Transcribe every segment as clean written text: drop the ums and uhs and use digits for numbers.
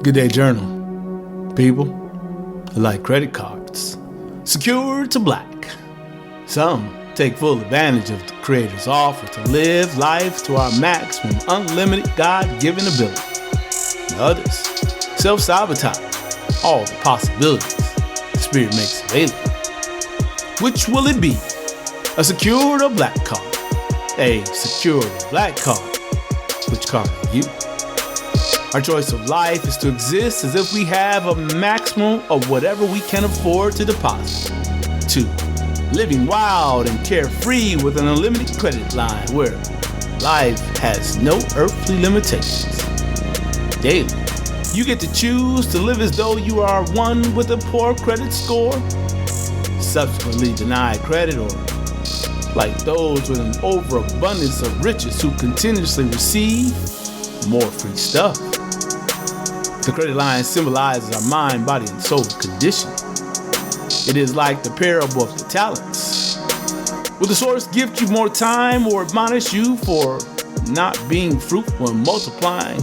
Good day, journal. People are like credit cards, secured to black. Some take full advantage of the Creator's offer to live life to our maximum unlimited God-given ability. And others self-sabotage all the possibilities the Spirit makes available. Which will it be? A secured or black card? A secured or black card? Which card are you? Our choice of life is to exist as if we have a maximum of whatever we can afford to deposit. 2. Living wild and carefree with an unlimited credit line where life has no earthly limitations. Daily, you get to choose to live as though you are one with a poor credit score, subsequently deny credit, or like those with an overabundance of riches who continuously receive more free stuff. The credit line symbolizes our mind, body, and soul condition. It is like the parable of the talents. Will the source gift you more time or admonish you for not being fruitful and multiplying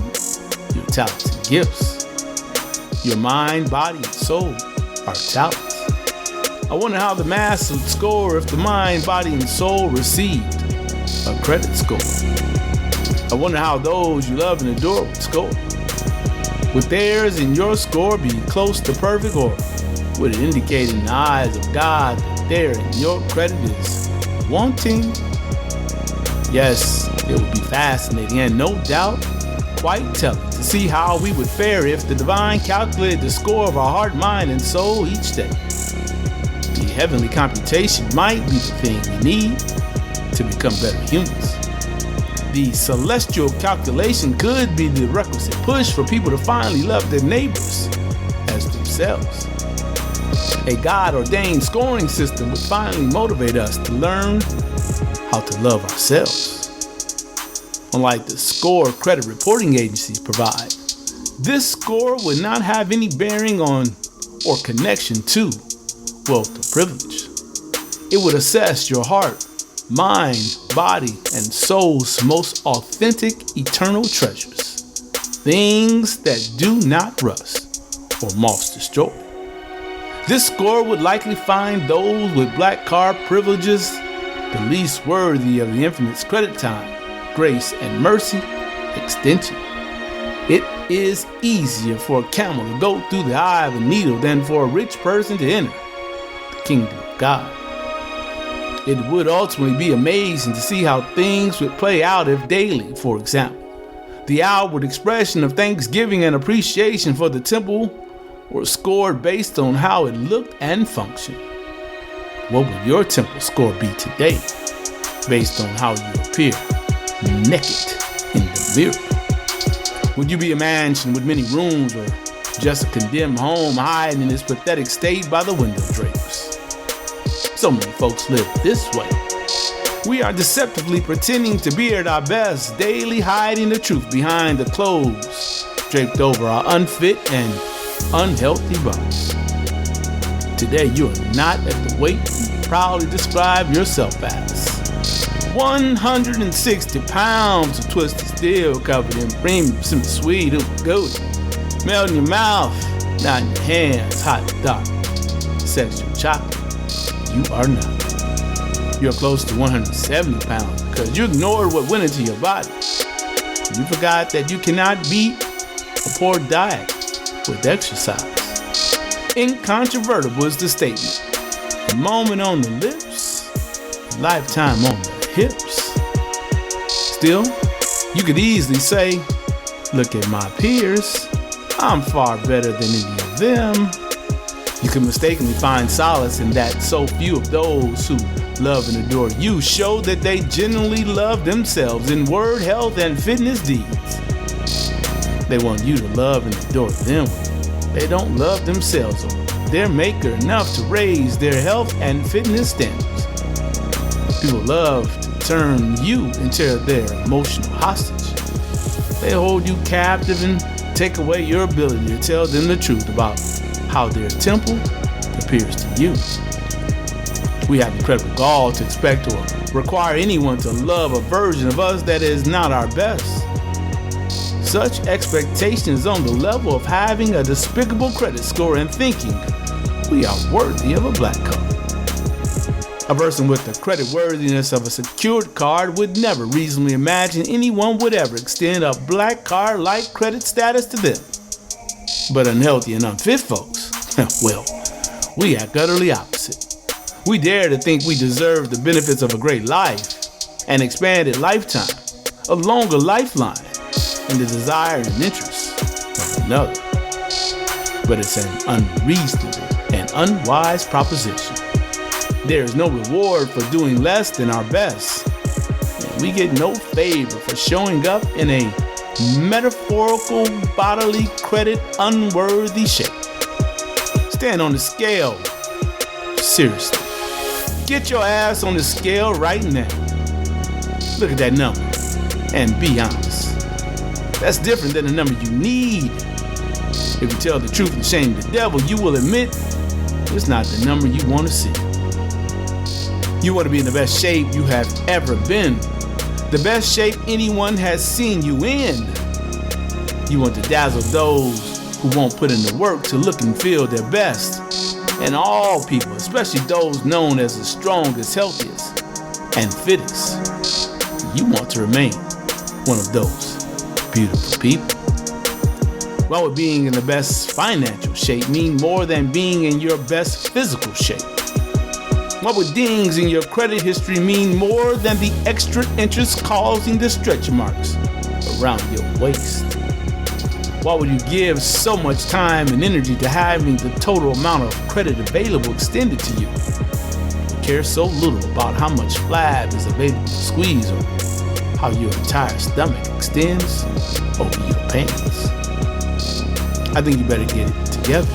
your talents and gifts? Your mind, body, and soul are talents. I wonder how the mass would score if the mind, body, and soul received a credit score. I wonder how those you love and adore would score. Would theirs and your score be close to perfect, or would it indicate in the eyes of God that their and your credit is wanting? Yes, it would be fascinating and no doubt quite telling to see how we would fare if the divine calculated the score of our heart, mind, and soul each day. The heavenly computation might be the thing we need to become better humans. The celestial calculation could be the requisite push for people to finally love their neighbors as themselves. A God-ordained scoring system would finally motivate us to learn how to love ourselves. Unlike the score credit reporting agencies provide, this score would not have any bearing on or connection to wealth or privilege. It would assess your heart, mind, body, and soul's most authentic eternal treasures, things that do not rust or moths destroy. This score would likely find those with black card privileges the least worthy of the infinite's credit time, grace, and mercy extension. It is easier for a camel to go through the eye of a needle than for a rich person to enter the kingdom of God. It would ultimately be amazing to see how things would play out if daily, for example, the outward expression of thanksgiving and appreciation for the temple were scored based on how it looked and functioned. What would your temple score be today based on how you appear naked in the mirror? Would you be a mansion with many rooms, or just a condemned home hiding in its pathetic state by the window drapes? So many folks live this way. We are deceptively pretending to be at our best, daily hiding the truth behind the clothes draped over our unfit and unhealthy bodies. Today, you are not at the weight you proudly describe yourself as. 160 pounds of twisted steel covered in premium sweet gooey, melt in your mouth, not in your hands, hot and dark, sexual chocolate. You are not. You're close to 170 pounds because you ignored what went into your body. You forgot that you cannot beat a poor diet with exercise. Incontrovertible is the statement. A moment on the lips, a lifetime on the hips. Still, you could easily say, look at my peers. I'm far better than any of them. You can mistakenly find solace in that so few of those who love and adore you show that they genuinely love themselves in word, health, and fitness deeds. They want you to love and adore them. They don't love themselves or their maker enough to raise their health and fitness standards. People love to turn you into their emotional hostage. They hold you captive and take away your ability to tell them the truth about how their temple appears to you. We have incredible gall to expect or require anyone to love a version of us that is not our best. such expectation is on the level of having a despicable credit score and thinking we are worthy of a black card. A person with the creditworthiness of a secured card would never reasonably imagine anyone would ever extend a black card-like credit status to them. But unhealthy and unfit folks, well, we act utterly opposite. We dare to think we deserve the benefits of a great life, an expanded lifetime, a longer lifeline, and the desire and interest of another. But it's an unreasonable and unwise proposition. There is no reward for doing less than our best, and we get no favor for showing up in a metaphorical bodily credit unworthy shape. Stand on the scale. Seriously. Get your ass on the scale right now. Look at that number and be honest. That's different than the number you need. If you tell the truth and shame the devil, you will admit it's not the number you want to see. You want to be in the best shape you have ever been, the best shape anyone has seen you in. You want to dazzle those who won't put in the work to look and feel their best. And all people, especially those known as the strongest, healthiest, and fittest, you want to remain one of those beautiful people. Why would being in the best financial shape mean more than being in your best physical shape? What would dings in your credit history mean more than the extra interest causing the stretch marks around your waist? Why would you give so much time and energy to having the total amount of credit available extended to you? You care so little about how much flab is available to squeeze or how your entire stomach extends over your pants. I think you better get it together.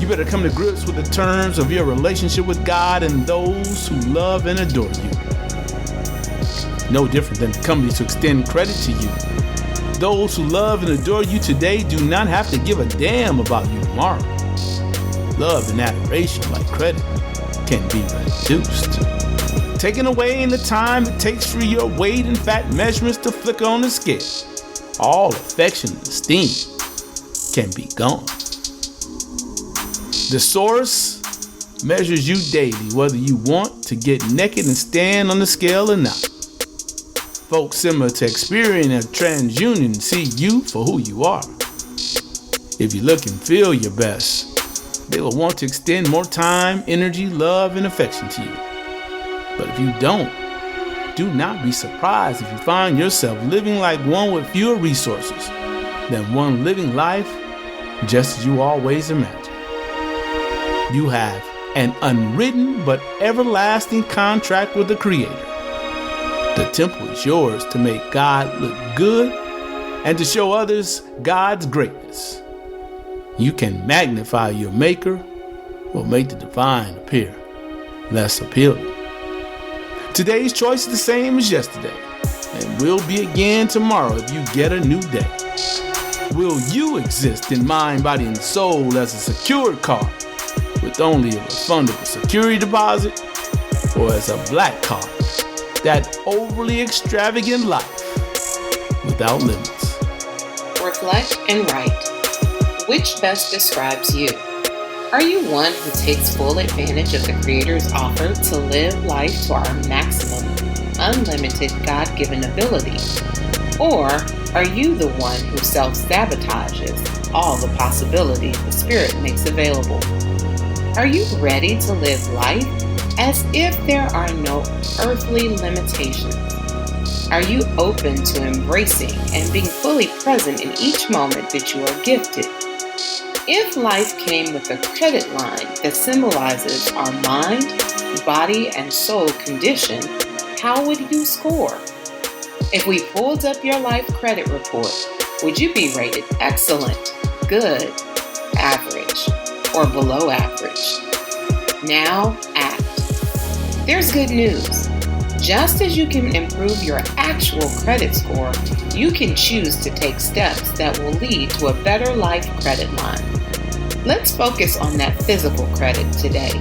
You better come to grips with the terms of your relationship with God and those who love and adore you. No different than companies who extend credit to you. Those who love and adore you today do not have to give a damn about you tomorrow. Love and adoration, like credit, can be reduced. Taken away in the time it takes for your weight and fat measurements to flicker on the scale. All affection and esteem can be gone. The source measures you daily, whether you want to get naked and stand on the scale or not. Folks similar to Experian and TransUnion see you for who you are. If you look and feel your best, they will want to extend more time, energy, love, and affection to you. But if you don't, do not be surprised if you find yourself living like one with fewer resources than one living life just as you always imagined. You have an unwritten but everlasting contract with the Creator. The temple is yours to make God look good and to show others God's greatness. You can magnify your Maker or make the divine appear less appealing. Today's choice is the same as yesterday and will be again tomorrow if you get a new day. Will you exist in mind, body, and soul as a secured card with only a refundable security deposit, or as a black card, that overly extravagant life without limits? Reflect and write. Which best describes you? Are you one who takes full advantage of the Creator's offer to live life to our maximum, unlimited God-given ability? Or are you the one who self-sabotages all the possibilities the Spirit makes available? Are you ready to live life as if there are no earthly limitations? Are you open to embracing and being fully present in each moment that you are gifted? If life came with a credit line that symbolizes our mind, body, and soul condition, how would you score? If we pulled up your life credit report, would you be rated excellent, good, average, or below average? Now act. There's good news. Just as you can improve your actual credit score, you can choose to take steps that will lead to a better life credit line. Let's focus on that physical credit today.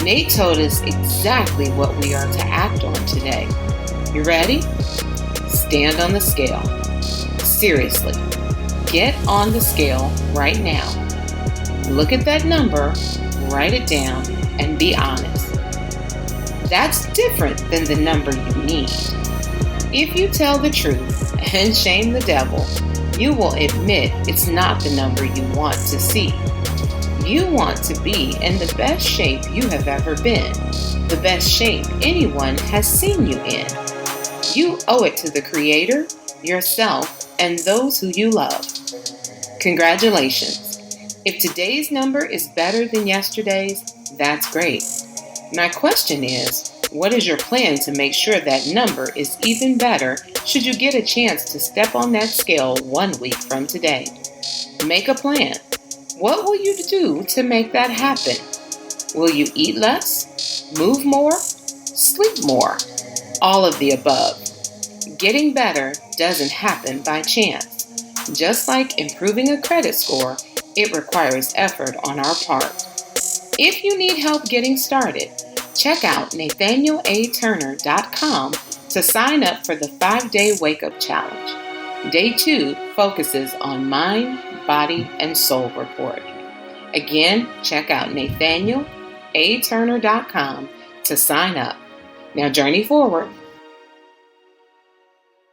Nate told us exactly what we are to act on today. You ready? Stand on the scale. Seriously, get on the scale right now. Look at that number, write it down, and be honest. That's different than the number you need. If you tell the truth and shame the devil, you will admit it's not the number you want to see. You want to be in the best shape you have ever been, the best shape anyone has seen you in. You owe it to the Creator, yourself, and those who you love. Congratulations. If today's number is better than yesterday's, that's great. My question is, what is your plan to make sure that number is even better should you get a chance to step on that scale 1 week from today? Make a plan. What will you do to make that happen? Will you eat less, move more, sleep more? All of the above. Getting better doesn't happen by chance. Just like improving a credit score, it requires effort on our part. If you need help getting started, check out nathanielaturner.com to sign up for the 5-day wake-up challenge. Day 2 focuses on mind, body, and soul report. Again, check out nathanielaturner.com to sign up. Now journey forward.